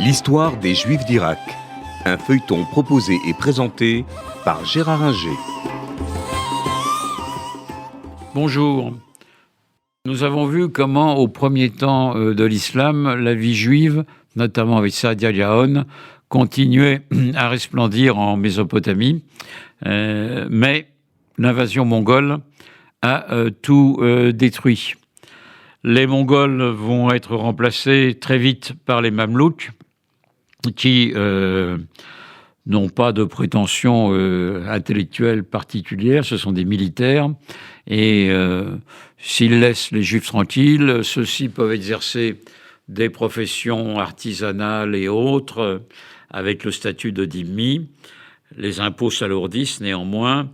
L'histoire des Juifs d'Irak. Un feuilleton proposé et présenté par Gérard Inger. Bonjour. Nous avons vu comment, au premier temps de l'islam, la vie juive, notamment avec Saadia Gaon, continuait à resplendir en Mésopotamie, mais l'invasion mongole a tout détruit. Les Mongols vont être remplacés très vite par les Mamelouks, qui n'ont pas de prétention intellectuelle particulière, ce sont des militaires, et s'ils laissent les Juifs tranquilles, ceux-ci peuvent exercer des professions artisanales et autres, avec le statut de dhimmi. Les impôts s'alourdissent néanmoins,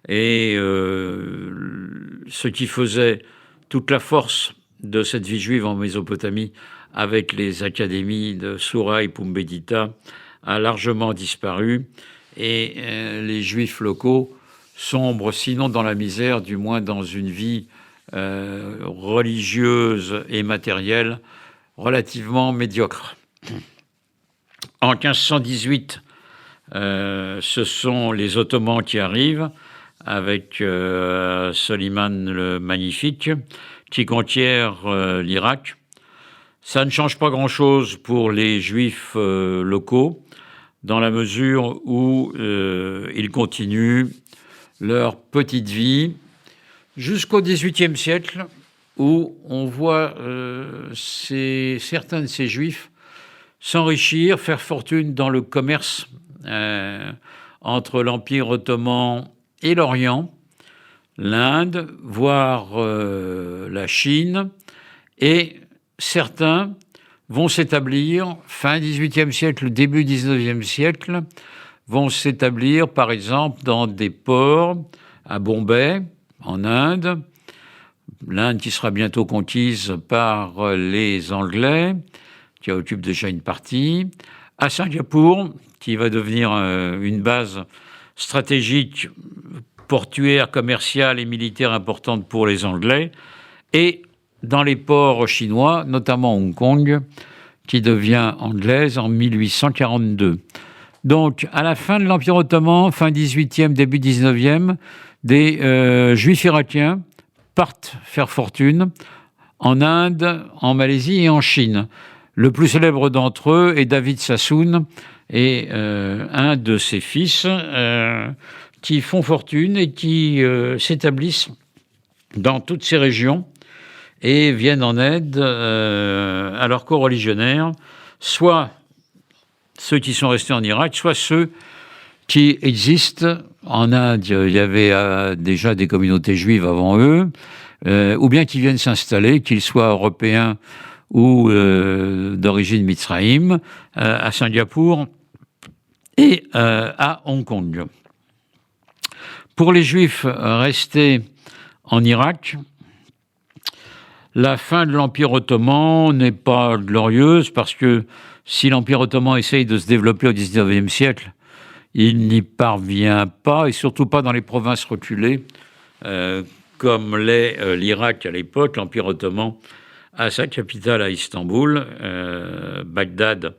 et ce qui faisait toute la force de cette vie juive en Mésopotamie, avec les académies de Soura et Pumbedita, a largement disparu, et les Juifs locaux sombrent, sinon dans la misère, du moins dans une vie religieuse et matérielle relativement médiocre. En 1518, ce sont les Ottomans qui arrivent, avec Soliman le Magnifique, qui conquiert l'Irak. Ça ne change pas grand-chose pour les Juifs locaux, dans la mesure où ils continuent leur petite vie jusqu'au XVIIIe siècle, où on voit certains de ces Juifs s'enrichir, faire fortune dans le commerce entre l'Empire ottoman et l'Orient, l'Inde, voire la Chine, et certains vont s'établir, fin XVIIIe siècle, début XIXe siècle, vont s'établir par exemple dans des ports à Bombay, en Inde, l'Inde qui sera bientôt conquise par les Anglais, qui occupent déjà une partie, à Singapour, qui va devenir une base stratégique portuaire, commerciale et militaire importante pour les Anglais, et dans les ports chinois, notamment Hong Kong, qui devient anglaise en 1842. Donc, à la fin de l'Empire ottoman, fin 18e, début 19e, des Juifs irakiens partent faire fortune en Inde, en Malaisie et en Chine. Le plus célèbre d'entre eux est David Sassoon, et un de ses fils qui font fortune et qui s'établissent dans toutes ces régions et viennent en aide à leurs coreligionnaires, soit ceux qui sont restés en Irak, soit ceux qui existent. En Inde, il y avait déjà des communautés juives avant eux, ou bien qui viennent s'installer, qu'ils soient européens ou d'origine Mitzraïm, à Singapour et à Hong Kong. Pour les Juifs restés en Irak, la fin de l'Empire ottoman n'est pas glorieuse, parce que si l'Empire ottoman essaye de se développer au XIXe siècle, il n'y parvient pas, et surtout pas dans les provinces reculées, comme l'est l'Irak à l'époque. L'Empire ottoman a sa capitale à Istanbul. Bagdad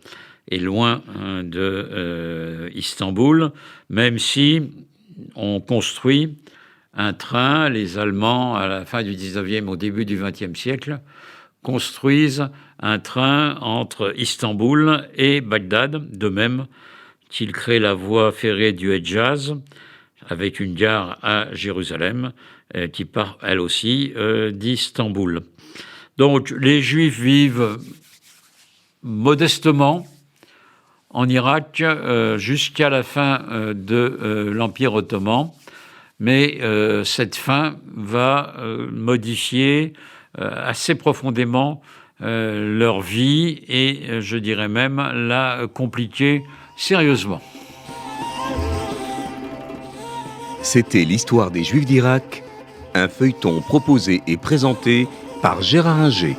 est loin de Istanbul, même si on construit un train. Les Allemands, à la fin du 19e, au début du 20e siècle, construisent un train entre Istanbul et Bagdad, de même qu'ils créent la voie ferrée du Hedjaz, avec une gare à Jérusalem, qui part, elle aussi, d'Istanbul. Donc, les Juifs vivent modestement en Irak jusqu'à la fin de l'Empire ottoman, mais cette fin va modifier assez profondément leur vie, et je dirais même la compliquer sérieusement. C'était l'histoire des Juifs d'Irak, un feuilleton proposé et présenté par Gérard Inger.